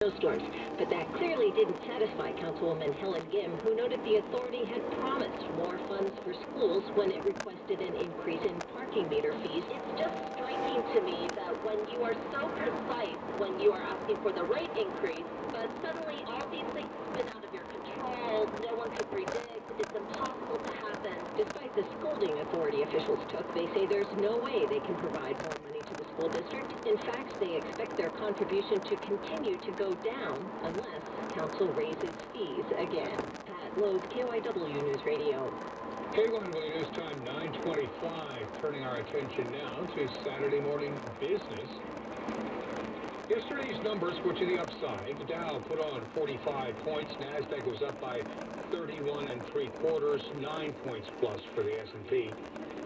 snowstorms, but that clearly didn't satisfy Councilwoman Helen Gim, who noted the authority had promised more funds for schools when it requested an increase in parking meter fees. It's just striking to me that when you are so precise when you are asking for the rate increase, but suddenly all these things spin out of your control, no one could predict, it's impossible to happen. Despite the scolding authority officials took, they say there's no way they can provide more money to the school district. In fact, they expect their contribution to continue to go down unless council raises fees again. Pat Loeb, KYW News Radio. KYW News Time 9:25, turning our attention now to Saturday morning business. Yesterday's numbers were to the upside. The Dow put on 45 points. NASDAQ was up by 31 3/4, 9 points plus for the S&P.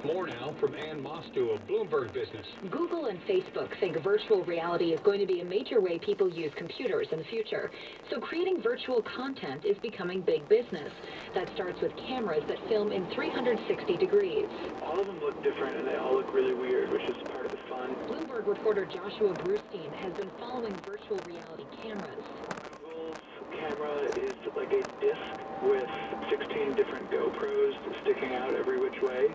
More now from Ann Mostu of Bloomberg Business. Google and Facebook think virtual reality is going to be a major way people use computers in the future. So creating virtual content is becoming big business. That starts with cameras that film in 360 degrees. All of them look different and they all look really weird, which is part of the fun. Bloomberg reporter Joshua Brustein has been following virtual reality cameras. Google's camera is like a disc with 16 different GoPros sticking out every which way,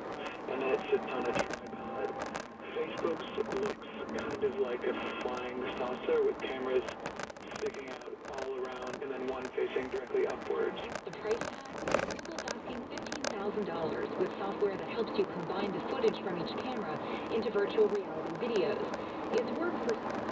and then it sits on a tripod. Facebook's looks kind of like a flying saucer with cameras sticking out all around and then one facing directly upwards. The price tag? Google's asking $15,000 with software that helps you combine the footage from each camera into virtual reality videos. It's work for now.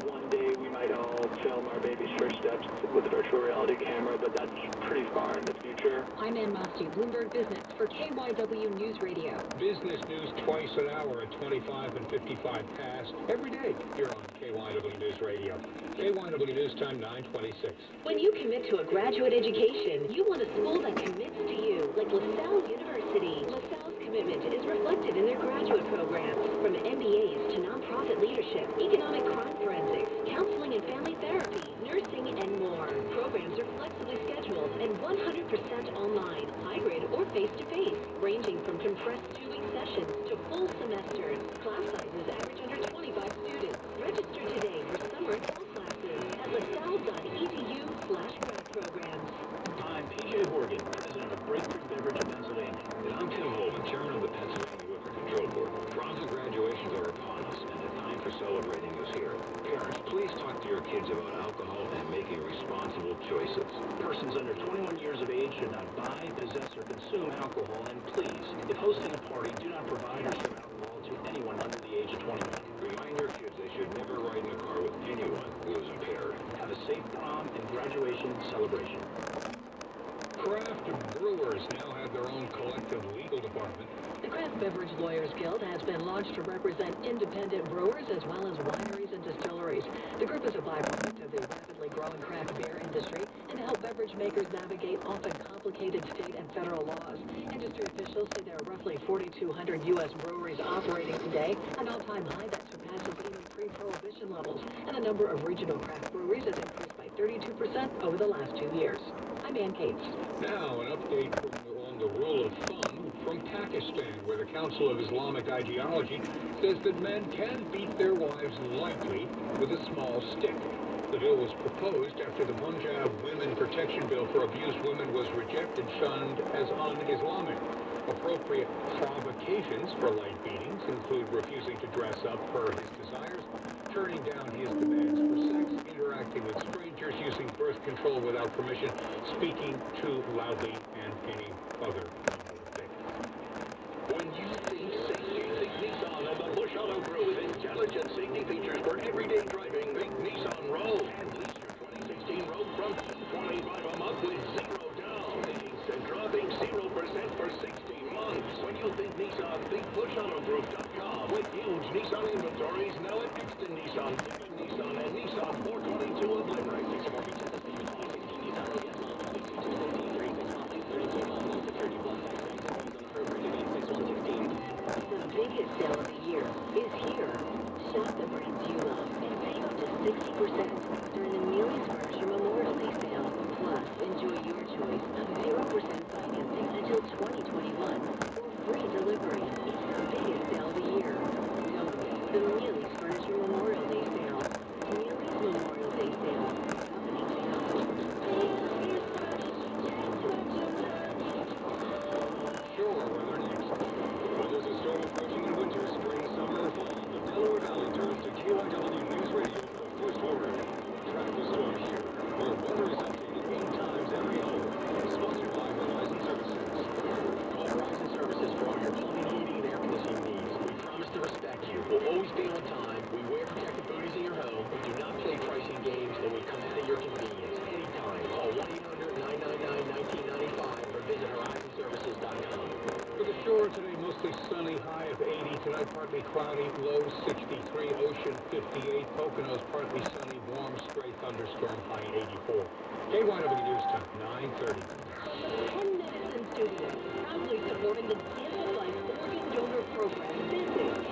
One day we might all film our baby's first steps with a virtual reality camera, but that's pretty far in the future. I'm Ann Mostu, Bloomberg Business for KYW News Radio. Business news twice an hour at 25 and 55 past every day here on KYW News Radio. KYW News Time 9:26. When you commit to a graduate education, you want a school that commits to you, like LaSalle University. LaSalle's commitment is reflected in their graduate programs, from MBAs to nonprofit leadership, economic crime forensics, counseling and family therapy, nursing, and more. Programs are flexibly scheduled and 100% online, hybrid or face-to-face, ranging from compressed 2-week sessions to full semesters. Class sizes average under 25 students. Register today for summer and fall classes at lasalle.edu/grad programs. I'm P.J. Horgan, president of Breakthrough Beverage of Pennsylvania. And I'm Tim Holman, chairman of the Pennsylvania Liquor Control Board. Proms and graduations are upon us, and the time for celebrating is here. Parents, please talk to your kids about alcohol and making responsible choices. Persons under 21 years of age should not buy, possess, or consume alcohol, and please, if hosting a party, do not provide or serve alcohol to anyone under the age of 21. Remind your kids they should never ride in a car with anyone who is impaired. Have a safe prom and graduation celebration. Craft brewers now have their own collective legal department. The Craft Beverage Lawyers Guild has been launched to represent independent brewers as well as wineries and distilleries. The group is a byproduct of the rapidly growing craft beer industry and to help beverage makers navigate often complicated state and federal laws. Industry officials say there are roughly 4,200 U.S. breweries operating today, an all-time high that surpasses even pre-prohibition levels, and the number of regional craft breweries has increased by 32% over the last 2 years. I'm Ann Cates. Now, an update on the rule of thumb from Pakistan, where the Council of Islamic Ideology says that men can beat their wives lightly with a small stick. The bill was proposed after the Punjab Women Protection Bill for abused women was rejected, shunned as un-Islamic. Appropriate provocations for light beatings include refusing to dress up per his desires, turning down his demands for sex, interacting with strangers, using birth control without permission, speaking too loudly, and any other number of things. When you think safety, think Nissan and the Bush Auto Group with intelligent safety features for everyday driving. Make Nissan Rogue and lease your 2016 Rogue from $225 a month with zero down. And dropping 0% for 60 months. When you think Nissan, think BushAutoGroup.com with huge Nissan inventories now at Exton Nissan, Division Nissan, and Nissan 422 of Limerick. The biggest sale of the year is here. Shop the brands you love and save up to 60% during the Neely's Furniture Memorial Day sale. Plus, enjoy your choice of 0% financing until 2021 or free delivery. It's the biggest sale of the year. Don't miss the Neely's Furniture Memorial Day sale. cloudy, low 63, Ocean 58, Poconos partly sunny, warm, stray thunderstorm, high 84. KYW News Time, 9:30. 10 minutes in studio, proudly supporting the Tampa Life Organ Donor Program. This is